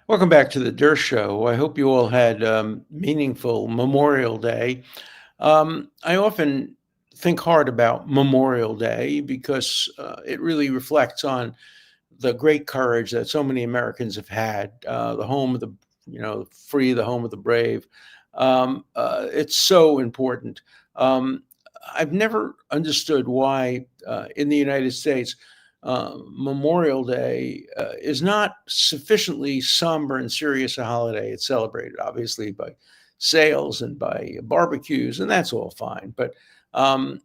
Welcome back to the Der Show. I hope you all had meaningful Memorial Day. I often think hard about Memorial Day because it really reflects on the great courage that so many Americans have had. The home of the, free, the home of the brave. It's so important. Um, I've never understood why in the United States Memorial Day is not sufficiently somber and serious a holiday. It's celebrated obviously by sales and by barbecues, and that's all fine. But um,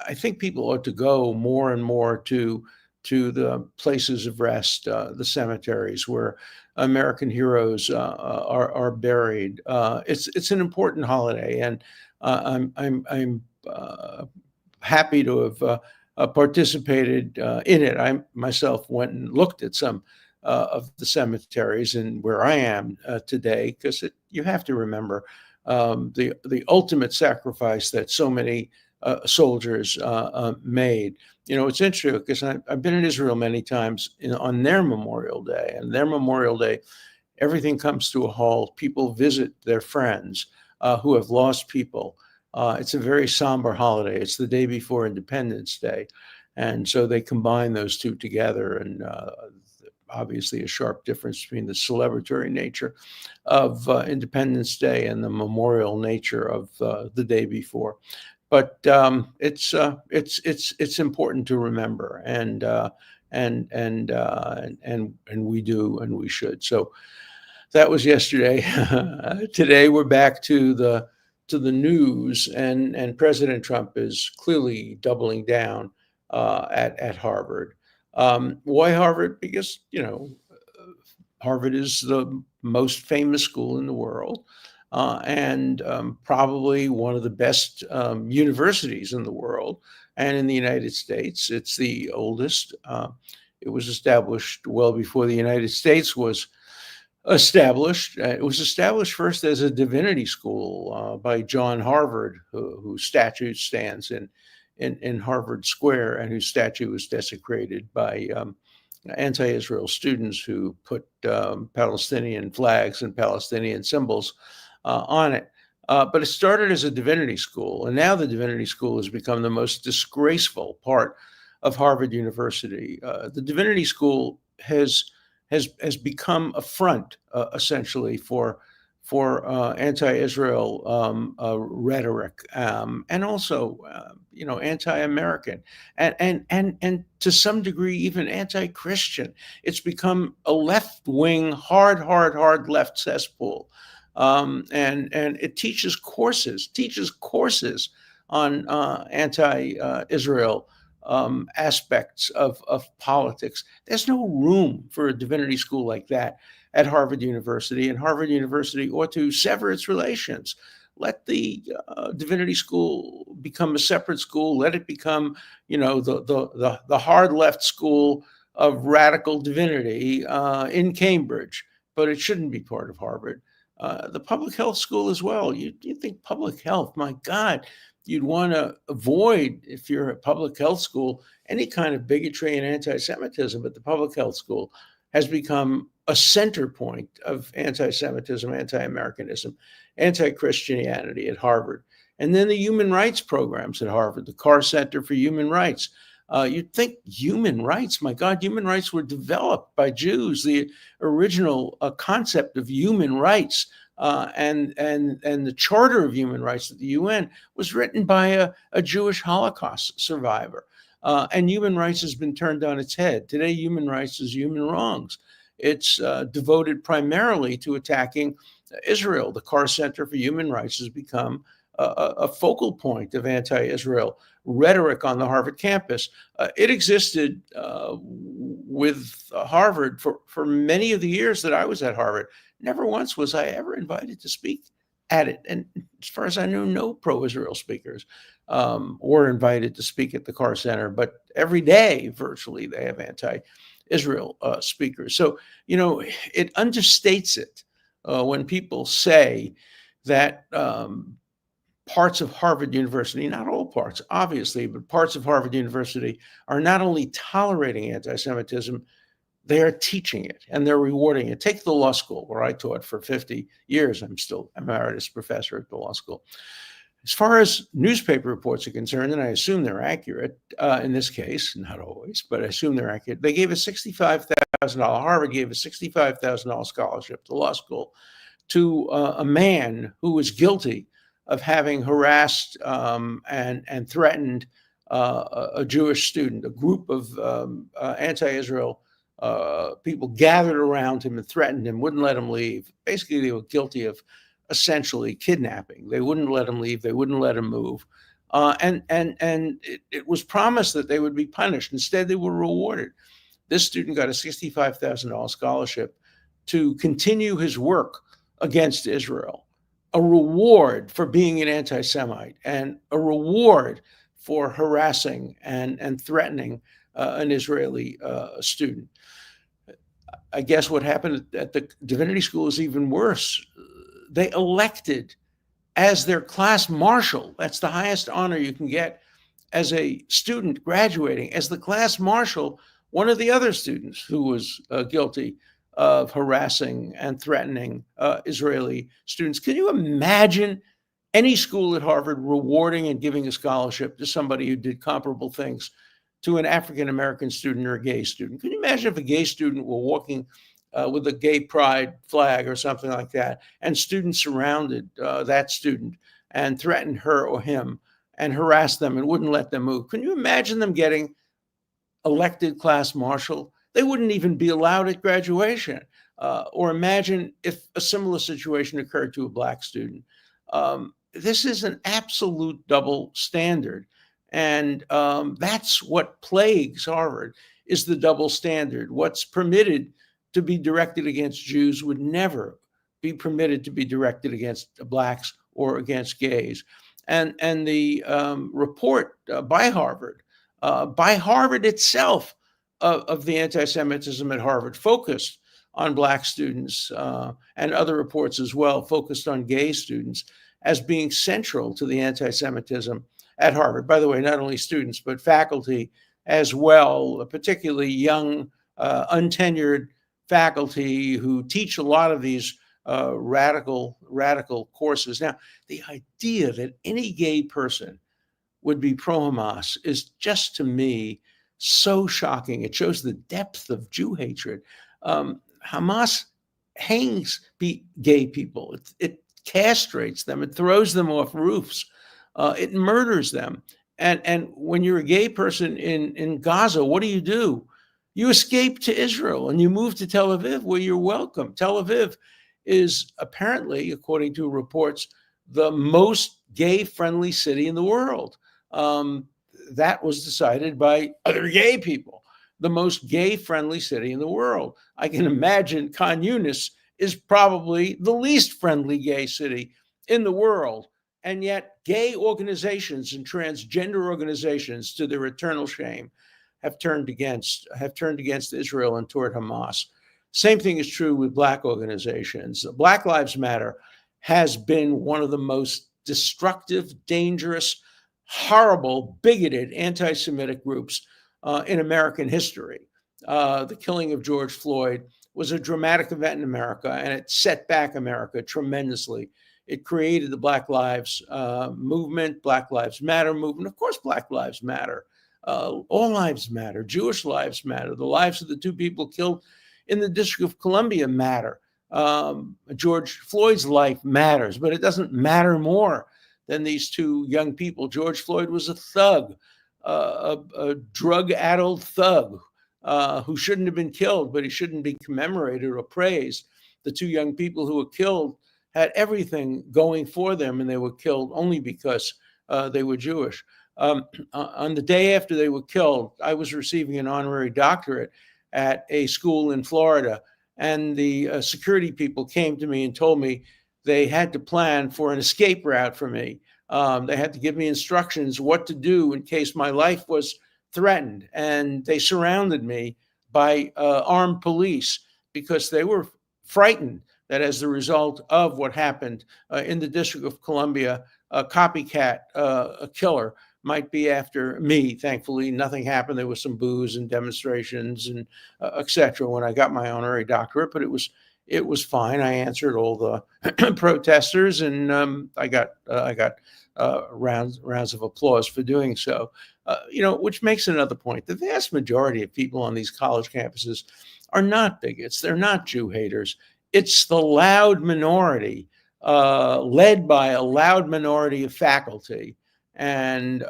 I think people ought to go more and more to the places of rest, the cemeteries where American heroes are buried. It's an important holiday, and I'm happy to have participated in it. I myself went and looked at some of the cemeteries and where I am today, because you have to remember the ultimate sacrifice that so many soldiers made. It's interesting because I've been in Israel many times on their Memorial Day, and their Memorial Day, everything comes to a halt. People visit their friends who have lost people. It's a very somber holiday. It's the day before Independence Day. And so they combine those two together. And obviously, a sharp difference between the celebratory nature of Independence Day and the memorial nature of the day before. But it's important to remember, and we do, and we should. So that was yesterday. Today we're back to the news, and President Trump is clearly doubling down at Harvard. Why Harvard? Because Harvard is the most famous school in the world, and probably one of the best universities in the world, and in the United States, it's the oldest. It was established well before the United States was established. It was established first as a divinity school by John Harvard, whose statue stands in Harvard Square, and whose statue was desecrated by anti-Israel students who put Palestinian flags and Palestinian symbols on it. But it started as a divinity school, and now the divinity school has become the most disgraceful part of Harvard University. The divinity school has become a front, essentially, for anti-Israel rhetoric, and also anti-American, and to some degree even anti-Christian. It's become a left-wing, hard left cesspool, and it teaches courses on anti-Israel aspects of politics. There's no room for a divinity school like that at Harvard University, and Harvard University ought to sever its relations. Let the divinity school become a separate school. Let it become, the hard left school of radical divinity in Cambridge, but it shouldn't be part of Harvard. The public health school as well. You think public health? My God, you'd want to avoid, if you're a public health school, any kind of bigotry and anti-Semitism. But the public health school has become a center point of anti-Semitism, anti-Americanism, anti-Christianity at Harvard. And then the human rights programs at Harvard, the Carr Center for Human Rights. You'd think human rights, my God, human rights were developed by Jews. The original concept of human rights and the Charter of Human Rights at the UN was written by a Jewish Holocaust survivor. And human rights has been turned on its head. Today, human rights is human wrongs. It's devoted primarily to attacking Israel. The Carr Center for Human Rights has become a focal point of anti-Israel rhetoric on the Harvard campus. It existed with Harvard for many of the years that I was at Harvard. Never once was I ever invited to speak at it. And as far as I knew, no pro-Israel speakers were invited to speak at the Carr Center. But every day, virtually, they have anti-Israel speakers. So, it understates it when people say that parts of Harvard University, not all parts, obviously, but parts of Harvard University are not only tolerating anti-Semitism, they are teaching it and they're rewarding it. Take the law school where I taught for 50 years. I'm still emeritus professor at the law school. As far as newspaper reports are concerned, and I assume they're accurate in this case, not always, but I assume they're accurate. They gave a $65,000, Harvard gave a $65,000 scholarship to law school to a man who was guilty of having harassed and threatened a Jewish student. A group of anti-Israel people gathered around him and threatened him, wouldn't let him leave. Basically, they were guilty of essentially kidnapping. They wouldn't let him leave. They wouldn't let him move. It was promised that they would be punished. Instead, they were rewarded. This student got a $65,000 scholarship to continue his work against Israel, a reward for being an anti-Semite, and a reward for harassing and threatening an Israeli student. I guess what happened at the divinity school is even worse. They elected as their class marshal, that's the highest honor you can get as a student graduating, as the class marshal, one of the other students who was guilty of harassing and threatening Israeli students. Can you imagine any school at Harvard rewarding and giving a scholarship to somebody who did comparable things to an African-American student or a gay student? Can you imagine if a gay student were walking with a gay pride flag or something like that, and students surrounded that student and threatened her or him and harassed them and wouldn't let them move? Can you imagine them getting elected class marshal? They wouldn't even be allowed at graduation. Or imagine if a similar situation occurred to a Black student. This is an absolute double standard. And that's what plagues Harvard, is the double standard. What's permitted to be directed against Jews would never be permitted to be directed against Blacks or against gays. And the report by Harvard itself, of the anti-Semitism at Harvard, focused on Black students, and other reports as well focused on gay students as being central to the anti-Semitism at Harvard. By the way, not only students, but faculty as well, particularly young, untenured faculty who teach a lot of these radical courses. Now, the idea that any gay person would be pro-Hamas is just, to me, so shocking. It shows the depth of Jew hatred. Hamas hangs gay people. It castrates them. It throws them off roofs. It murders them. And when you're a gay person in Gaza, what do? You escape to Israel and you move to Tel Aviv, where you're welcome. Tel Aviv is apparently, according to reports, the most gay-friendly city in the world. That was decided by other gay people. The most gay-friendly city in the world. I can imagine Khan Yunis is probably the least friendly gay city in the world. And yet gay organizations and transgender organizations, to their eternal shame, have turned against Israel and toward Hamas. Same thing is true with Black organizations. Black Lives Matter has been one of the most destructive, dangerous, horrible, bigoted, anti-Semitic groups in American history. The killing of George Floyd was a dramatic event in America, and it set back America tremendously. It created the Black Lives movement, Black Lives Matter movement. Of course, Black Lives Matter. All lives matter. Jewish lives matter. The lives of the two people killed in the District of Columbia matter. George Floyd's life matters, but it doesn't matter more than these two young people. George Floyd was a thug, a drug-addled thug who shouldn't have been killed, but he shouldn't be commemorated or praised. The two young people who were killed had everything going for them, and they were killed only because they were Jewish. On the day after they were killed, I was receiving an honorary doctorate at a school in Florida, and the security people came to me and told me they had to plan for an escape route for me. They had to give me instructions what to do in case my life was threatened, and they surrounded me by armed police because they were frightened that as a result of what happened in the District of Columbia, a copycat, a killer might be after me. Thankfully, nothing happened. There was some booze and demonstrations and etc. when I got my honorary doctorate, but it was fine. I answered all the protesters, and I got rounds of applause for doing so. Which makes another point. The vast majority of people on these college campuses are not bigots. They're not Jew haters. It's the loud minority, led by a loud minority of faculty and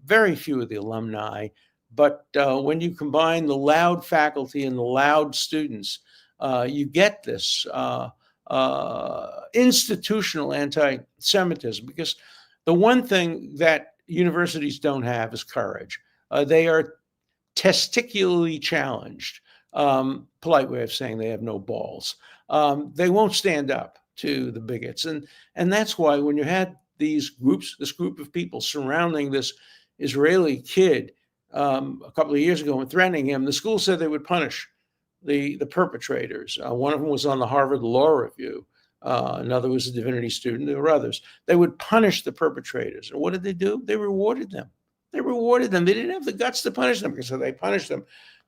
very few of the alumni. But when you combine the loud faculty and the loud students, you get this institutional anti-Semitism, because the one thing that universities don't have is courage. They are testicularly challenged. Polite way of saying they have no balls. They won't stand up to the bigots, and that's why when you had this group of people surrounding this Israeli kid a couple of years ago and threatening him, the school said they would punish the perpetrators. One of them was on the Harvard Law Review. Another was a divinity student. There were others. They would punish the perpetrators. And what did they do? They rewarded them. They rewarded them. They didn't have the guts to punish them, because so they punished them.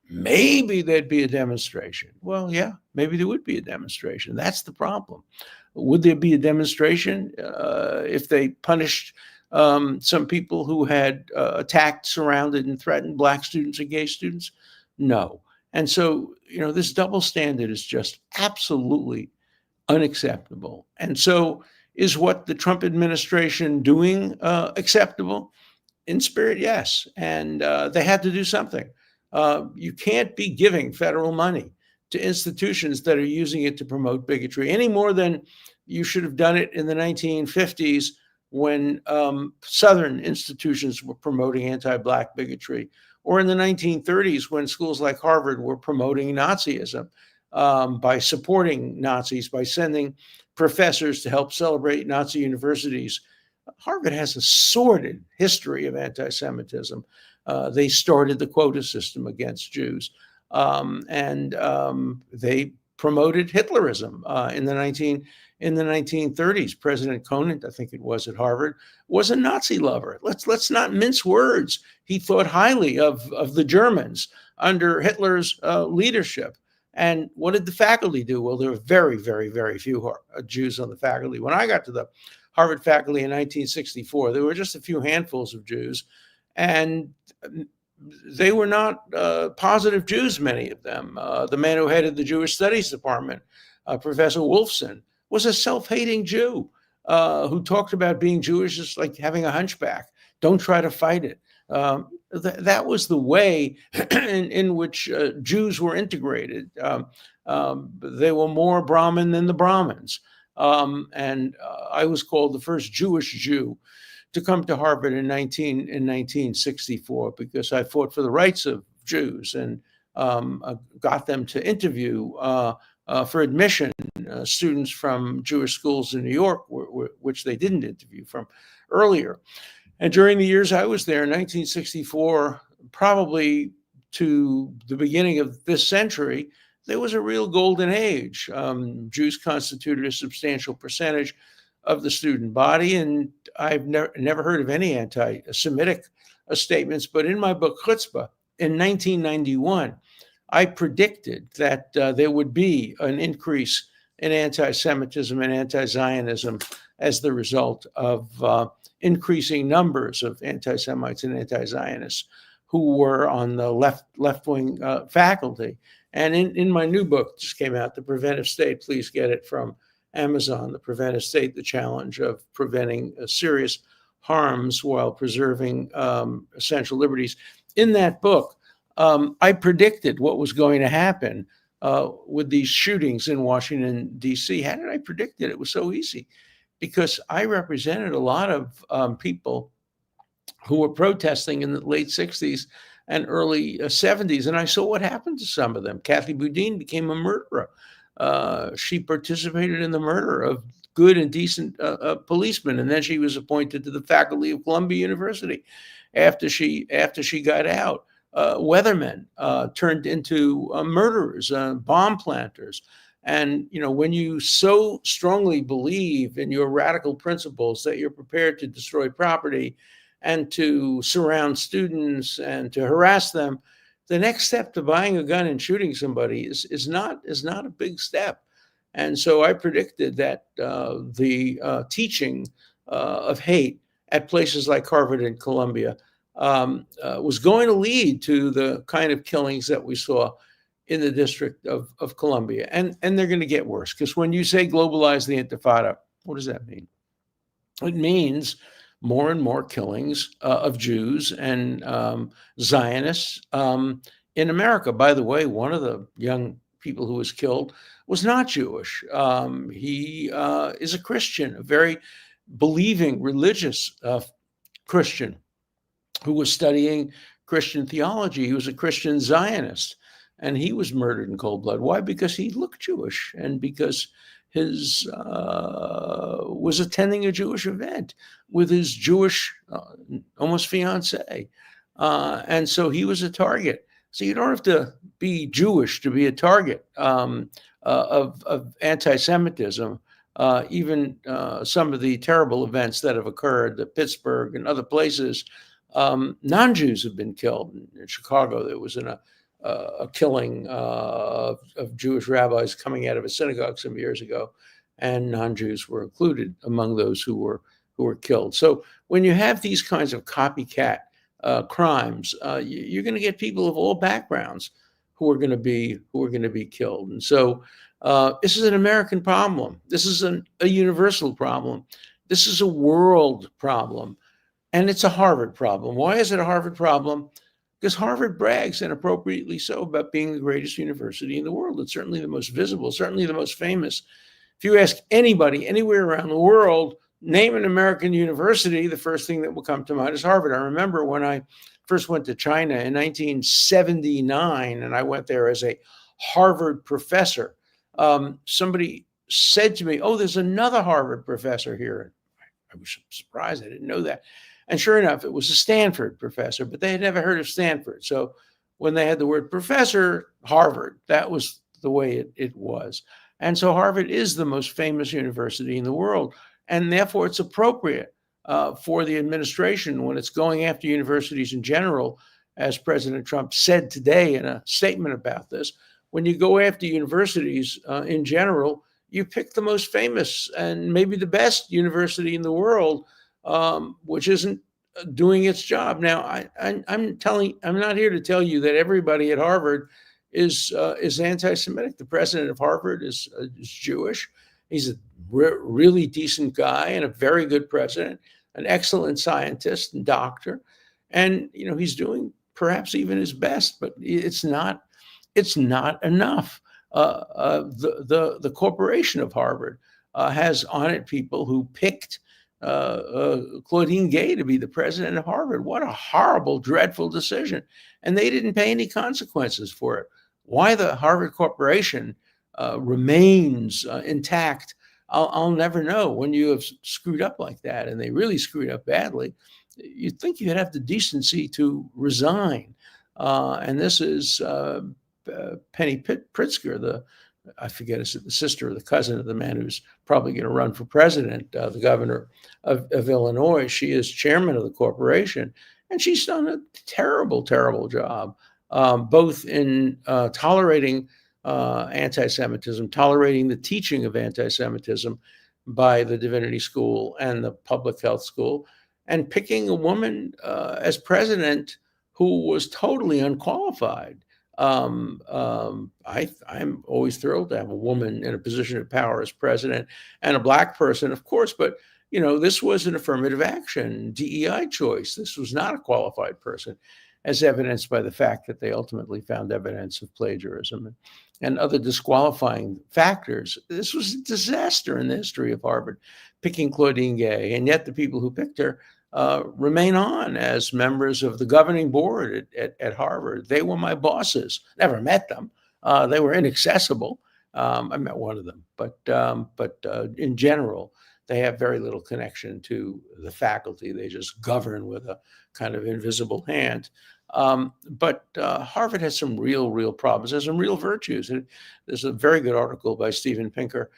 Maybe there'd be a demonstration. Well, yeah, maybe there would be a demonstration. That's the problem. Would there be a demonstration if they punished some people who had attacked, surrounded, and threatened Black students and gay students? No. And so, this double standard is just absolutely unacceptable. And so, is what the Trump administration doing acceptable? In spirit, yes. And they had to do something. You can't be giving federal money to institutions that are using it to promote bigotry any more than you should have done it in the 1950s when Southern institutions were promoting anti-Black bigotry, or in the 1930s when schools like Harvard were promoting Nazism by supporting Nazis, by sending professors to help celebrate Nazi universities. Harvard has a sordid history of anti-Semitism. They started the quota system against Jews, and they promoted Hitlerism in the 1930s. President Conant, I think it was at Harvard, was a Nazi lover. Let's not mince words. He thought highly of the Germans under Hitler's leadership. And what did the faculty do? Well, there were very, very, very few Jews on the faculty. When I got to the Harvard faculty in 1964, there were just a few handfuls of Jews, and they were not positive Jews, many of them. The man who headed the Jewish Studies Department, Professor Wolfson, was a self-hating Jew who talked about being Jewish as like having a hunchback. Don't try to fight it. That was the way in which Jews were integrated. They were more Brahmin than the Brahmins. And I was called the first Jewish Jew to come to Harvard in 1964 because I fought for the rights of Jews and got them to interview for admission students from Jewish schools in New York, which they didn't interview from earlier. And during the years I was there in 1964, probably to the beginning of this century, there was a real golden age. Jews constituted a substantial percentage of the student body, and I've never heard of any anti-Semitic statements. But in my book, Chutzpah, in 1991, I predicted that there would be an increase in anti-Semitism and anti-Zionism as the result of increasing numbers of anti-Semites and anti-Zionists who were on the left-wing faculty. And in my new book, just came out, The Preventive State, please get it from Amazon, The Preventive State, the challenge of preventing serious harms while preserving essential liberties. In that book, I predicted what was going to happen with these shootings in Washington, D.C. How did I predict it? It was so easy because I represented a lot of people who were protesting in the late 60s and early 70s. And I saw what happened to some of them. Kathy Boudin became a murderer. She participated in the murder of good and decent policemen. And then she was appointed to the faculty of Columbia University after she got out. Weathermen turned into murderers, bomb planters. And, when you so strongly believe in your radical principles that you're prepared to destroy property and to surround students and to harass them, the next step to buying a gun and shooting somebody is not a big step. And so I predicted that the teaching of hate at places like Harvard and Columbia was going to lead to the kind of killings that we saw in the District of Columbia. And they're going to get worse, because when you say globalize the Intifada, what does that mean? It means more and more killings of Jews and Zionists in America. By the way, one of the young people who was killed was not Jewish. He is a Christian, a very believing, religious Christian who was studying Christian theology. He was a Christian Zionist, and he was murdered in cold blood. Why? Because he looked Jewish, and because his was attending a Jewish event with his Jewish almost fiance, and so he was a target. So you don't have to be Jewish to be a target of anti-Semitism. Even some of the terrible events that have occurred at Pittsburgh and other places, non-Jews have been killed. In Chicago, there was a killing of Jewish rabbis coming out of a synagogue some years ago, and non-Jews were included among those who were killed. So when you have these kinds of copycat crimes, you're going to get people of all backgrounds who are going to be killed. And so this is an American problem. This is a universal problem. This is a world problem. And it's a Harvard problem. Why is it a Harvard problem? Because Harvard brags, and appropriately so, about being the greatest university in the world. It's certainly the most visible, certainly the most famous. If you ask anybody anywhere around the world, name an American university, the first thing that will come to mind is Harvard. I remember when I first went to China in 1979, and I went there as a Harvard professor. Somebody said to me, "Oh, there's another Harvard professor here." I was surprised. I didn't know that. And sure enough, it was a Stanford professor, but they had never heard of Stanford. So when they had the word professor, Harvard, that was the way it was. And so Harvard is the most famous university in the world. And therefore, it's appropriate for the administration, when it's going after universities in general, as President Trump said today in a statement about this, when you go after universities in general, you pick the most famous and maybe the best university in the world, which isn't doing its job. Now, I'm not here to tell you that everybody at Harvard is anti-Semitic. The president of Harvard is Jewish. He's a really decent guy and a very good president, an excellent scientist and doctor, and he's doing perhaps even his best, but it's not enough. The corporation of Harvard has on it people who picked Claudine Gay to be the president of Harvard. What a horrible, dreadful decision. And they didn't pay any consequences for it. Why the Harvard Corporation remains intact, I'll never know. When you have screwed up like that, and they really screwed up badly, you'd think you'd have the decency to resign. And this is Penny Pritzker, I forget, is it the sister or the cousin of the man who's probably going to run for president, the governor of Illinois. She is chairman of the corporation, and she's done a terrible, terrible job, both in tolerating anti-Semitism, tolerating the teaching of anti-Semitism by the Divinity School and the Public Health School, and picking a woman as president who was totally unqualified. I'm always thrilled to have a woman in a position of power as president, and a Black person, of course, but this was an affirmative action, DEI choice. This was not a qualified person, as evidenced by the fact that they ultimately found evidence of plagiarism and other disqualifying factors. This was a disaster in the history of Harvard, picking Claudine Gay, and yet the people who picked her remain on as members of the governing board at Harvard. They were my bosses. Never met them. They were inaccessible. I met one of them, but in general, they have very little connection to the faculty. They just govern with a kind of invisible hand. But Harvard has some real problems. There's some real virtues. And there's a very good article by Steven Pinker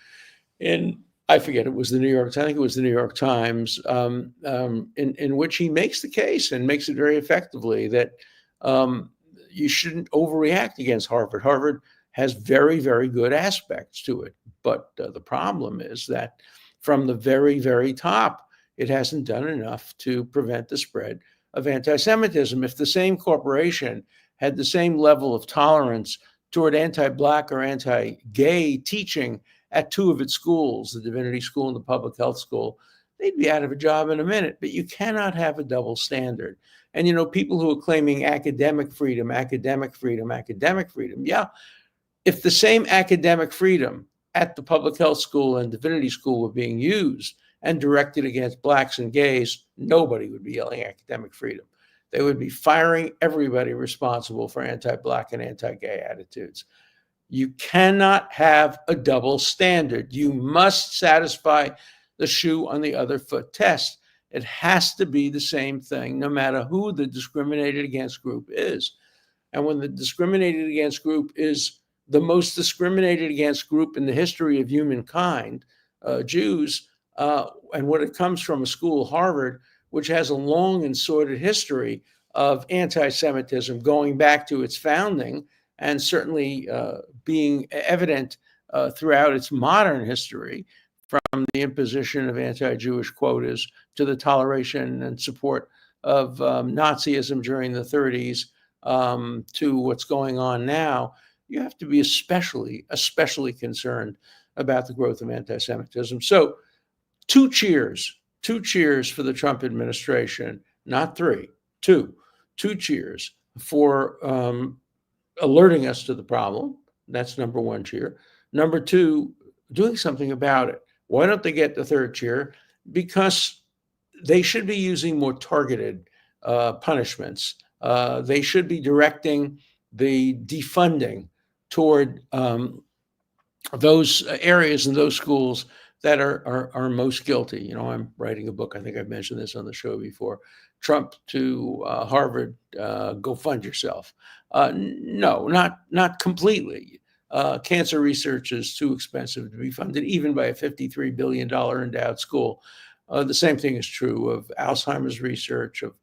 in I forget, it was the New York, I think it was the New York Times, in which he makes the case and makes it very effectively that um, you shouldn't overreact against Harvard. Harvard has very, very good aspects to it. But the problem is that from the very, very top, it hasn't done enough to prevent the spread of anti Semitism. If the same corporation had the same level of tolerance toward anti Black or anti gay teaching at two of its schools, the Divinity School and the Public Health School, they'd be out of a job in a minute. But you cannot have a double standard. And, people who are claiming academic freedom, academic freedom, academic freedom, yeah, if the same academic freedom at the Public Health School and Divinity School were being used and directed against Blacks and gays, nobody would be yelling academic freedom. They would be firing everybody responsible for anti Black and anti gay attitudes. You cannot have a double standard. You must satisfy the shoe on the other foot test. It has to be the same thing, no matter who the discriminated against group is. And when the discriminated against group is the most discriminated against group in the history of humankind, Jews, and when it comes from a school, Harvard, which has a long and sordid history of anti Semitism going back to its founding, and certainly being evident throughout its modern history, from the imposition of anti-Jewish quotas to the toleration and support of Nazism during the 30s, to what's going on now. You have to be especially concerned about the growth of anti-Semitism. So two cheers for the Trump administration, not three, two cheers for alerting us to the problem. That's number one cheer. Number two, doing something about it. Why don't they get the third cheer? Because they should be using more targeted punishments. They should be directing the defunding toward those areas and those schools that are most guilty. I'm writing a book. I think I've mentioned this on the show before. Trump to Harvard, go fund yourself. No, not completely. Cancer research is too expensive to be funded, even by a $53 billion endowed school. The same thing is true of Alzheimer's research, of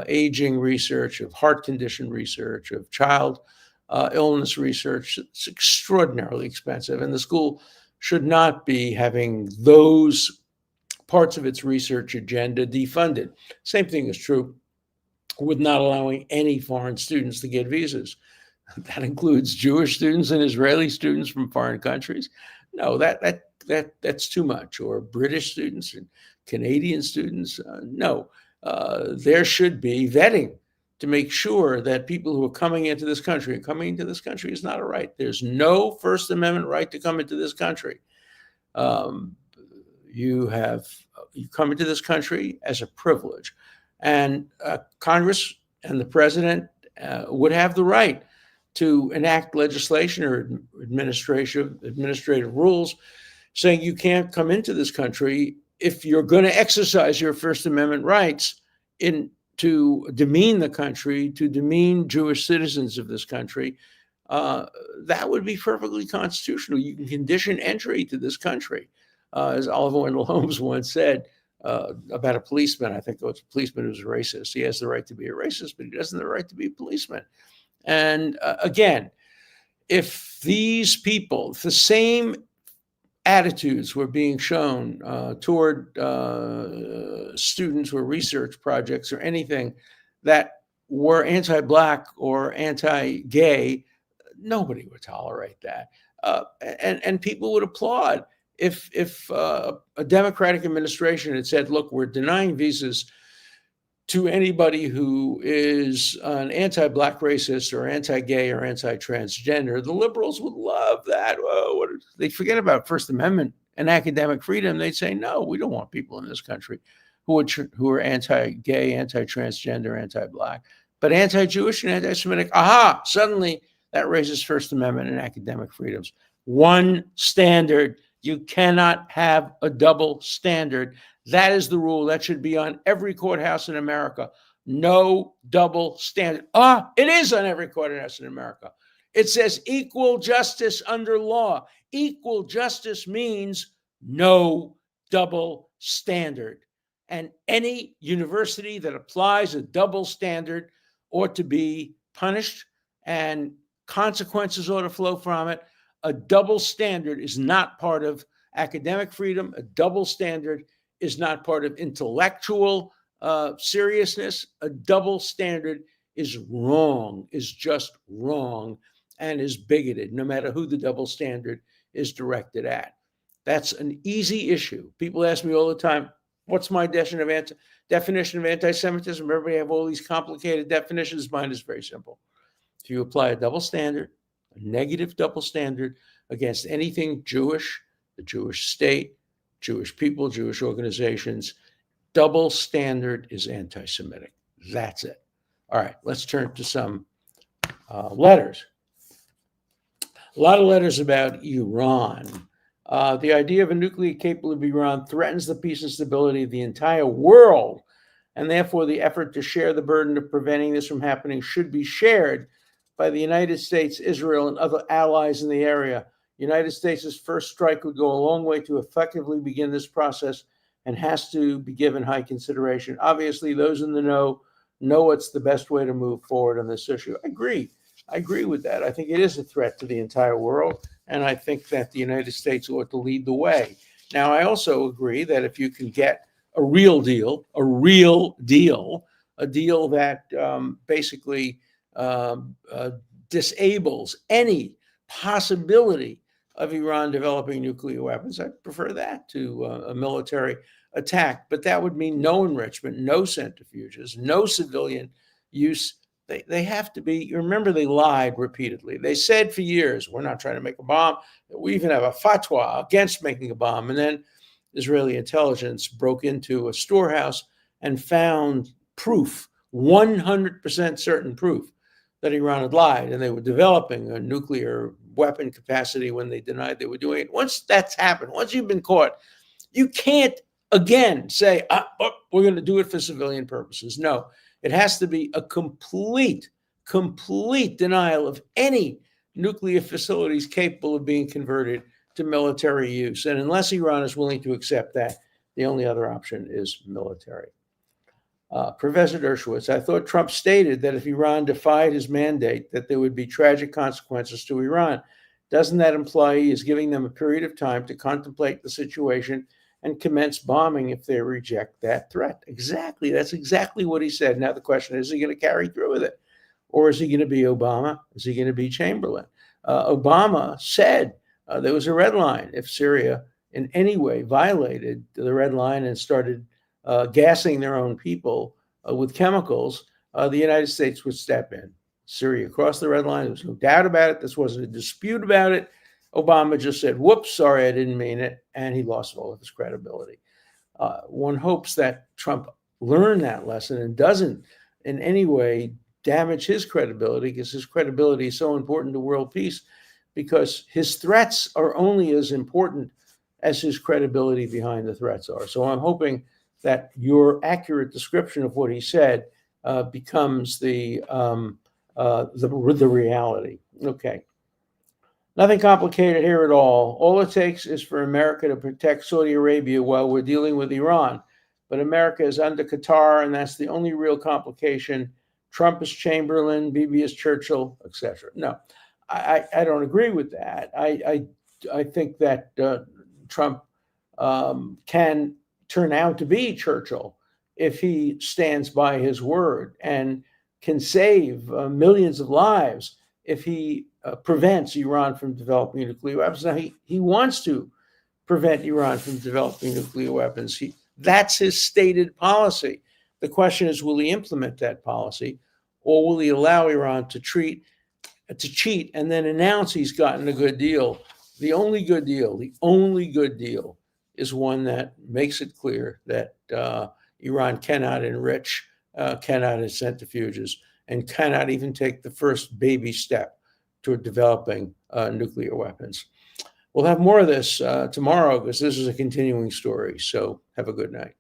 aging research, of heart condition research, of child illness research. It's extraordinarily expensive, and the school should not be having those parts of its research agenda defunded. Same thing is true with not allowing any foreign students to get visas. That includes Jewish students and Israeli students from foreign countries. No, that's too much. Or British students and Canadian students. No, there should be vetting to make sure that people who are coming into this country, and coming into this country is not a right. There's no First Amendment right to come into this country. You come into this country as a privilege, and Congress and the president would have the right to enact legislation or administrative rules saying you can't come into this country if you're going to exercise your First Amendment rights to demean the country, to demean Jewish citizens of this country. That would be perfectly constitutional. You can condition entry to this country. As Oliver Wendell Holmes once said about a policeman, I think it was a policeman who was a racist. He has the right to be a racist, but he doesn't have the right to be a policeman. And again, if these people, if the same attitudes were being shown toward students or research projects or anything that were anti-Black or anti-gay, nobody would tolerate that. And people would applaud if a Democratic administration had said, look, we're denying visas to anybody who is an anti-Black racist or anti-gay or anti-transgender. The liberals would love that. Oh, they'd forget about First Amendment and academic freedom. They'd say, no, we don't want people in this country who are anti-gay, anti-transgender, anti-Black, but anti-Jewish and anti-Semitic. Aha, suddenly that raises First Amendment and academic freedoms. One standard. You cannot have a double standard. That is the rule. That should be on every courthouse in America. No double standard. It is on every courthouse in America. It says equal justice under law. Equal justice means No double standard. And any university that applies a double standard ought to be punished, and consequences ought to flow from it. A double standard is not part of academic freedom. A double standard is not part of intellectual seriousness. A double standard is wrong, is just wrong, and is bigoted, no matter who the double standard is directed at. That's an easy issue. People ask me all the time, what's my definition of anti-Semitism? Everybody have all these complicated definitions. Mine is very simple. If you apply a double standard, a negative double standard against anything Jewish, the Jewish state, Jewish people, Jewish organizations, double standard is anti-Semitic. That's it. All right, let's turn to some letters. A lot of letters about Iran. The idea of a nuclear capable of Iran threatens the peace and stability of the entire world, and therefore the effort to share the burden of preventing this from happening should be shared by the United States, Israel, and other allies in the area. The United States' first strike would go a long way to effectively begin this process and has to be given high consideration. Obviously, those in the know what's the best way to move forward on this issue. I agree with that. I think it is a threat to the entire world, and I think that the United States ought to lead the way. Now, I also agree that if you can get a real deal, a deal that basically disables any possibility of Iran developing nuclear weapons, I prefer that to a military attack. But that would mean no enrichment, no centrifuges, no civilian use. They have to be, you remember, they lied repeatedly. They said for years, we're not trying to make a bomb. We even have a fatwa against making a bomb. And then Israeli intelligence broke into a storehouse and found proof, 100% certain proof, that Iran had lied, and they were developing a nuclear weapon capacity when they denied they were doing it. Once that's happened, once you've been caught, you can't again say, we're going to do it for civilian purposes. No, it has to be a complete denial of any nuclear facilities capable of being converted to military use. And unless Iran is willing to accept that, the only other option is military. Professor Dershowitz, I thought Trump stated that if Iran defied his mandate, that there would be tragic consequences to Iran. Doesn't that imply he is giving them a period of time to contemplate the situation and commence bombing if they reject that threat? Exactly. That's exactly what he said. Now the question is he going to carry through with it? Or is he going to be Obama? Is he going to be Chamberlain? Obama said there was a red line. If Syria in any way violated the red line and started gassing their own people with chemicals, the United States would step in. Syria crossed the red line. There was no doubt about it. This wasn't a dispute about it. Obama just said, whoops, sorry, I didn't mean it. And he lost all of his credibility. One hopes that Trump learned that lesson and doesn't in any way damage his credibility, because his credibility is so important to world peace, because his threats are only as important as his credibility behind the threats are. So I'm hoping that your accurate description of what he said becomes the reality. Okay. Nothing complicated here at all. All it takes is for America to protect Saudi Arabia while we're dealing with Iran. But America is under Qatar, and that's the only real complication. Trump is Chamberlain, Bibi is Churchill, etc. No, I don't agree with that. I think that Trump can turn out to be Churchill if he stands by his word, and can save millions of lives if he prevents Iran from developing nuclear weapons. Now, he wants to prevent Iran from developing nuclear weapons. That's his stated policy. The question is, will he implement that policy, or will he allow Iran to cheat and then announce he's gotten a good deal? The only good deal is one that makes it clear that Iran cannot enrich, cannot have centrifuges, and cannot even take the first baby step toward developing nuclear weapons. We'll have more of this tomorrow, because this is a continuing story. So have a good night.